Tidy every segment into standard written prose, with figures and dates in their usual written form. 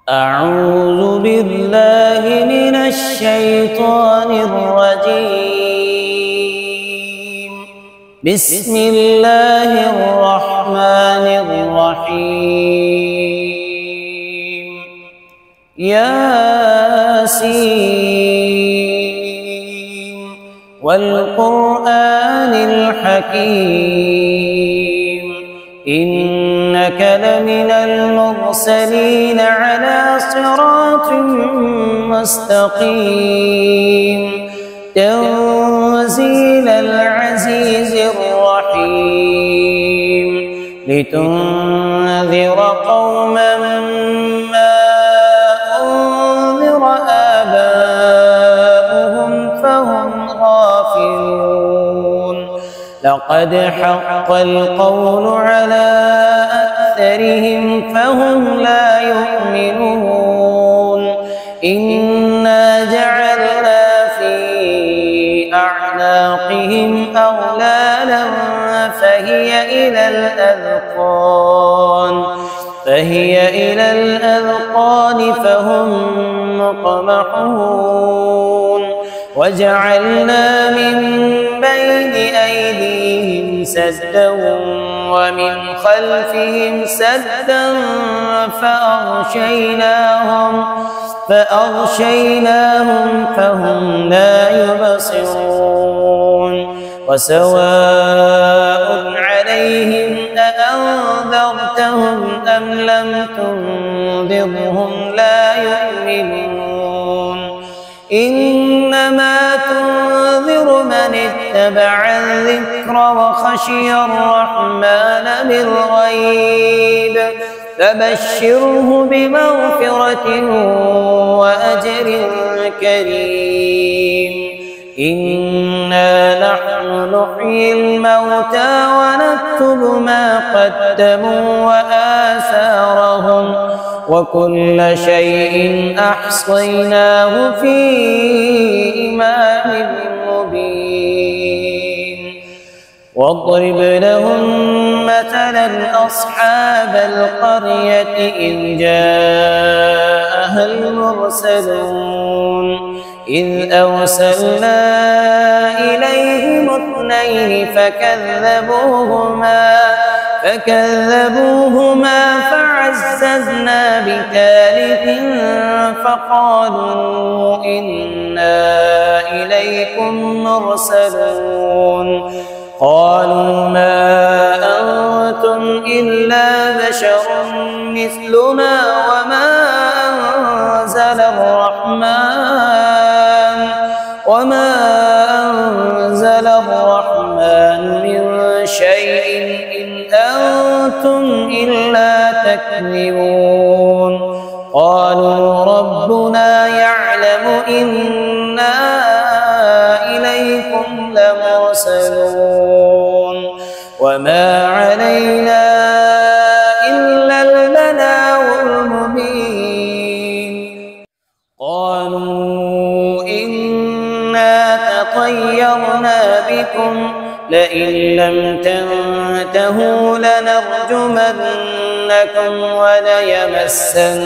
أعوذ بالله من الشيطان الرجيم. بسم الله الرحمن الرحيم. ياسين والقرآن الحكيم إنك لمن المرسلين على صراط مستقيم تنزيل العزيز الرحيم لتنذر قوما ما أنذر آباؤهم فهم غافلون لقد حق القول على أكثرهم فهم لا يؤمنون إنا جعلنا في أعناقهم أغلالا فهي إلى الأذقان فهم مقمحون وجعلنا من بين أيديهم سدا ومن خلفهم سدا فأغشيناهم فهم لا يبصرون وسواء عليهم أأنذرتهم أم لم تنذرهم لا يؤمنون إنما تنذر من اتبع الذكر وخشي الرحمن بالغيب فبشره بمغفرة وأجر كريم إنا نحن نحيي الموتى ونكتب ما قدموا وآثارهم وكل شيء أحصيناه في إمام مبين واضرب لهم مثلا أصحاب القرية إذ جاءها المرسلون إذ أرسلنا إليهم اثنين فكذبوهما فعززنا بثالث فقالوا إنا إليكم مرسلون قالوا ما أنتم إلا بشر مثلنا وما أنزل الرحمن من شيء إن أنتم إلا تكذبون قالوا ربنا يعلم إنا إليكم لمرسلون وما علينا إلا البلاغ المبين قالوا إنا تطيرنا بكم لئن لم تنتهوا لنرجمنكم وليمسنكم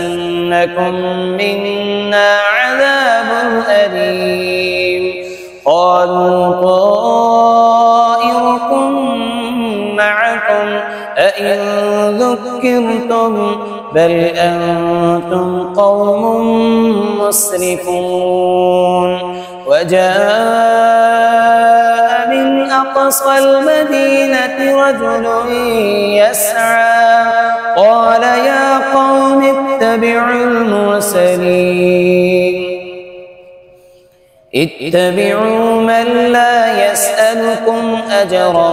منا عذاب أليم قالوا طائركم معكم أئن ذكرتم بل أنتم قوم مسرفون وجاء من أقصى المدينة رجل يسعى قال يا قوم اتبعوا المرسلين اتبعوا من لا يسألكم أجرا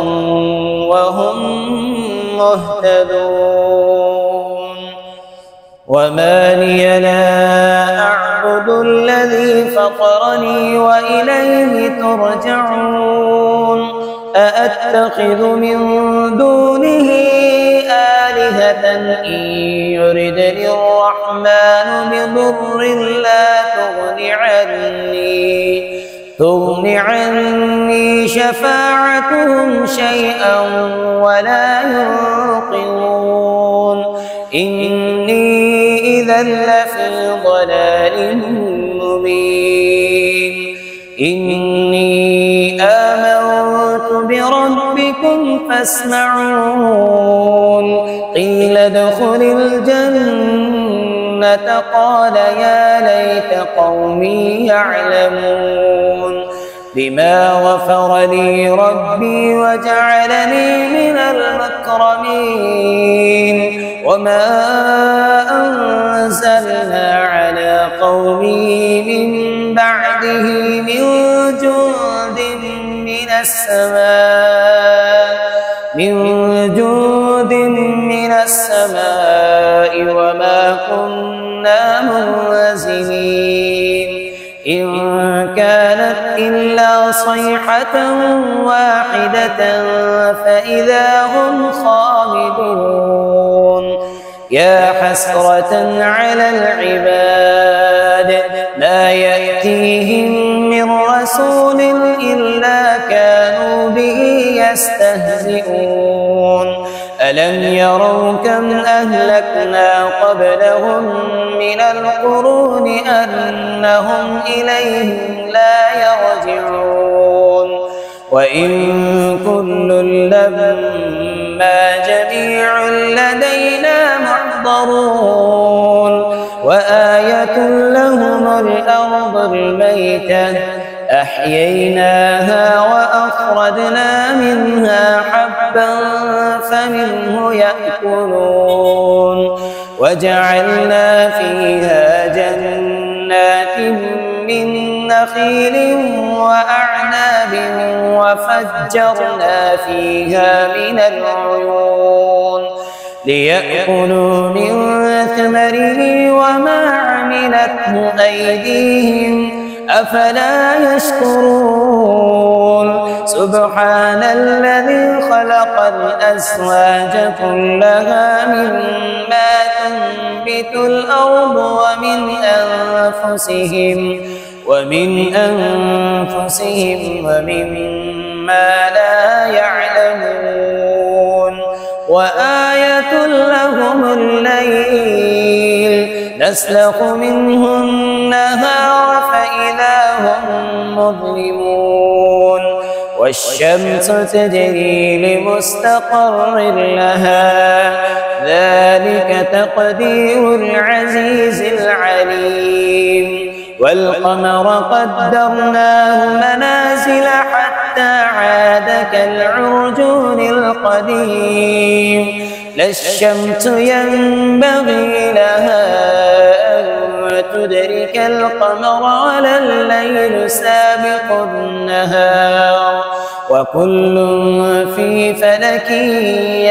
وهم مهتدون وما لي لا أعبد الذي فطرني وإليه ترجعون أأتخذ من دونه آلهة إن يردني الرحمن بضر لا تغن عني شفاعتهم شيئا ولا ينقذون إني إذا إذا لفي ضلال مبين إني آمنت بربكم فاسمعون قيل ادخل الجنة قال يا ليت قومي يعلمون بما غفر لي ربي وجعلني من المكرمين وما أنزلنا على قومه من بعده من جند من السماء وما كنا منزلين إن كانت إلا صيحة واحدة فإذا هم خامدون يا حسرة على العباد ما يأتيهم من رسول إلا كانوا به يستهزئون ألم يروا كم أهلكنا قبلهم من القرون أنهم إليهم لا يرجعون وإن كل لما جميع لدينا محضرون وآية لهم الأرض الميتة أحييناها وأخرجنا منها حبا فمنه يأكلون وجعلنا فيها جنات من نخيل وأعناب وفجرنا فيها من العيون ليأكلوا من ثمره وما عملته أيديهم أفلا يشكرون سبحان الذي خلق الأزواج كلها مما تنبت الأرض ومن أنفسهم ومما لا يعلمون وآية لهم الليل نسلخ منه النهار فإذا هم مظلمون والشمس تجري لمستقر لها ذلك تقدير العزيز العليم والقمر قدرناه منازل حتى عاد كالعرجون القديم لا الشمس ينبغي لها أن تدرك القمر ولا الليل سابق النهار وكل في فلك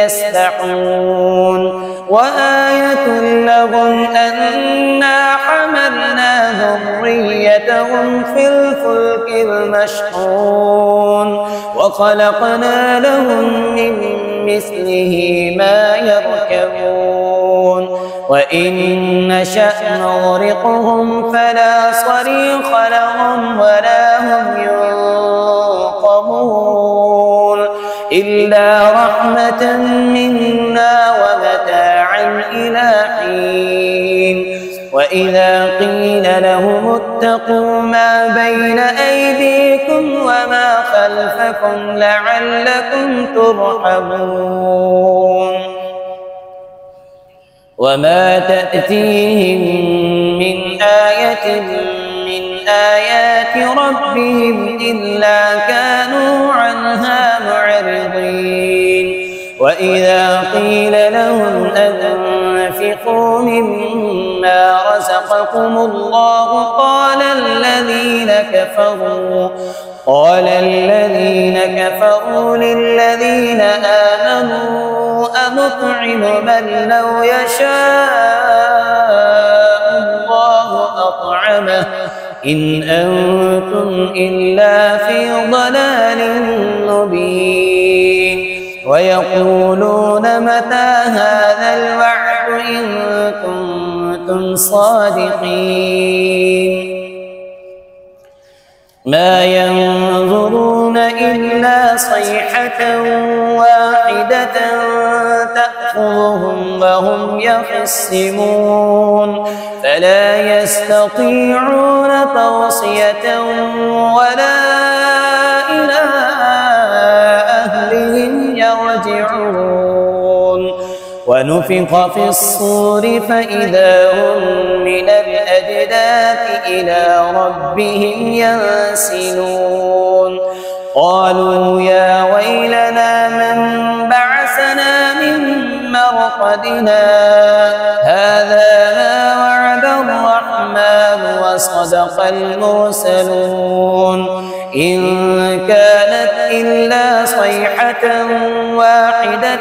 يسبحون وآية لهم أنا حملنا ذريتهم في الفلك المشحون وخلقنا لهم من مثله ما يركبون وإن نشأ نغرقهم فلا صريخ لهم ولا هم ينقذون إلا رحمة منا ومتاعا إلى حين وإذا قيل لهم اتقوا ما بين أيديكم وما خلفكم لعلكم ترحمون وما تأتيهم من آية من آيات ربهم إلا كانوا عنها معرضين وإذا قيل لهم أنفقوا مما رزقكم الله قال الذين كفروا للذين آمنوا أنطعم من لو يشاء الله أطعمه إن أنتم إلا في ضلال مبين ويقولون متى هذا الوعد إن كنتم صادقين ما ينظرون إلا صيحة واحدة تأخذهم وهم يخصمون فلا يستطيعون توصية ولا إلى أهلهم يرجعون ونفخ في الصور فإذا هم من الأجداث إلى ربهم ينسلون قالوا يا ويلنا من بعثنا من مرقدنا هذا ما وعد الرحمن وصدق المرسلون إن كانت إلا صيحة واحدة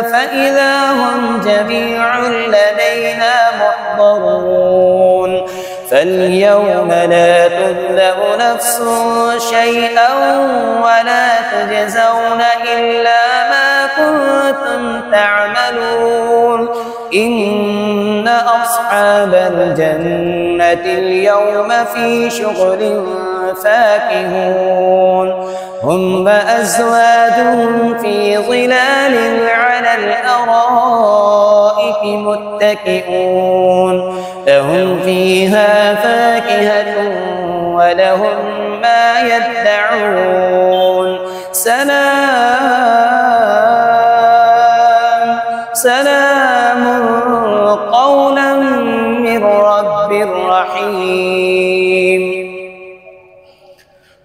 فإذا هم جميع لدينا محضرون فاليوم لا تظلم نفس شيئا ولا تجزون إلا ما كنتم تعملون إن أصحاب الجنة اليوم في شغل فاكهون هم وأزواجهم في ظلال على الأرائك متكئون لهم فيها فاكهة ولهم ما يدعون سلام قولا من رب رحيم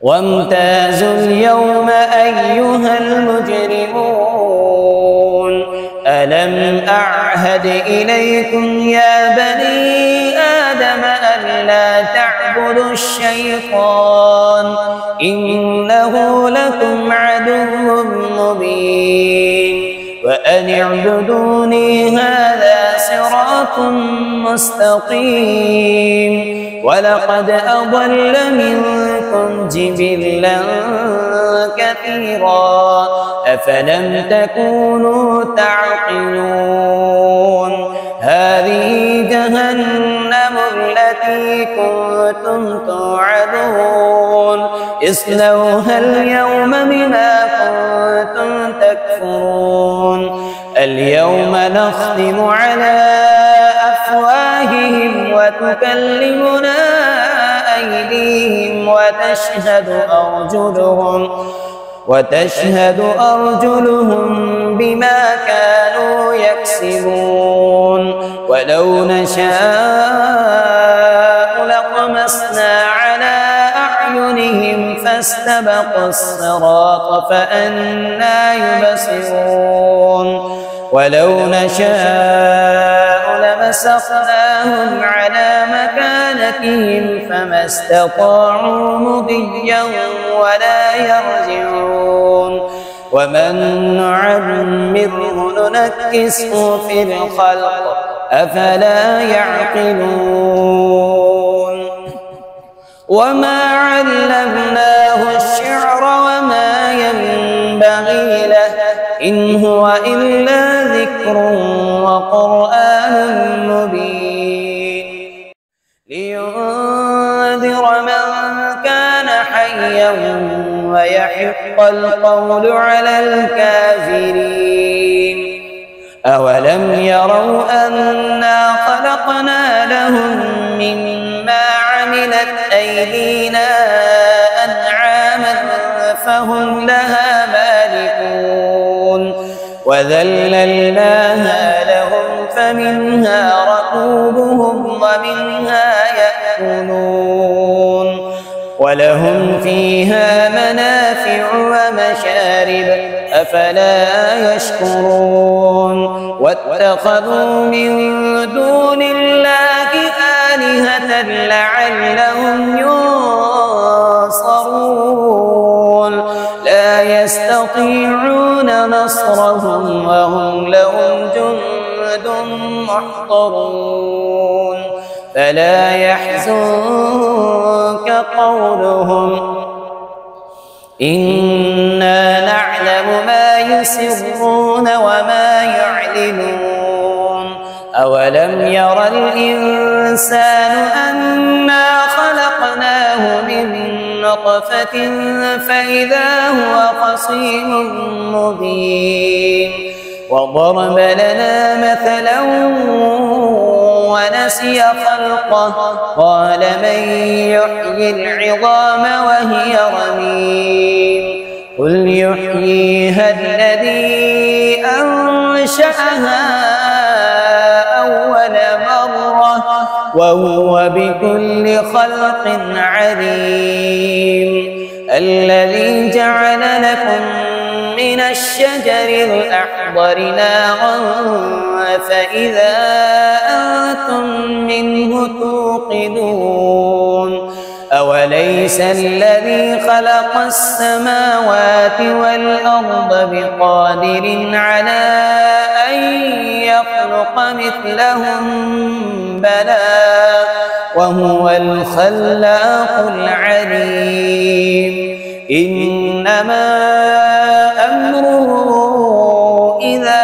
وامتازوا اليوم أيها المجرمون ألم أعهد إليكم يا بني آدم ألا تعبدوا الشيطان إنه لكم عدو مبين وأن اعبدوني هذا صراط مستقيم ولقد أضل منكم جبلا كثيرا أفلم تكونوا تعقلون هذه جهنم التي كنتم توعدون اصلوها اليوم بما كنتم تكفرون اليوم نختم على أفواههم وتكلمنا أيديهم وتشهد أرجلهم بما كانوا يكسبون ولو نشاء لطمسنا على أعينهم فاستبقوا الصراط فأنى يبصرون ولو نشاء لمسخناهم على مكانتهم فما استطاعوا مضيا ولا يرجعون ومن نعمره ننكسه في الخلق أفلا يعقلون وما علمناه الشعر وما ينبغي له إن هو إلا ذكر وقرآن مبين لينذر من كان حيا ويحق القول على الكافرين أولم يروا أنا خلقنا لهم مما عملت أيدينا أنعاما فهم لها مالكون وذللناها لهم فمنها ركوبهم ومنها يأكلون ولهم فيها منافع ومشارب أفلا يشكرون واتخذوا من دون الله آلهة لعلهم ينصرون لا يستطيعون نصرهم وهم لهم جند محضرون فلا يحزنك قولهم إنا نعلم ما يسرون وما يعلنون أولم ير الإنسان أنا خلقناه من نطفة فإذا هو خصيم مبين وضرب لنا مثلا ونسي خلقه قال من يحيي العظام وهي رميم قل يحييها الذي أنشأها أول مرة وهو بكل خلق عليم الذي جعل لكم من الشجر الأخضر نارا فإذا أنتم منه توقدون أوليس الذي خلق السماوات والأرض بقادر على أن يخلق مثلهم بلى وهو الخلاق العليم إنما أمره إذا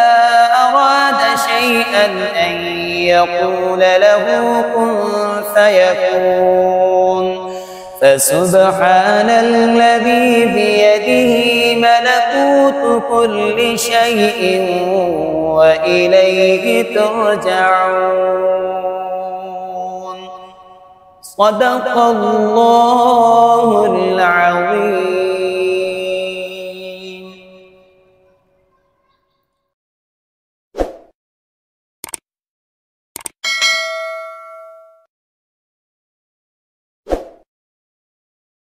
أراد شيئا أن يقول له كن فيكون فسبحان الذي بيده ملكوت كل شيء وإليه ترجعون صدق الله العظيم.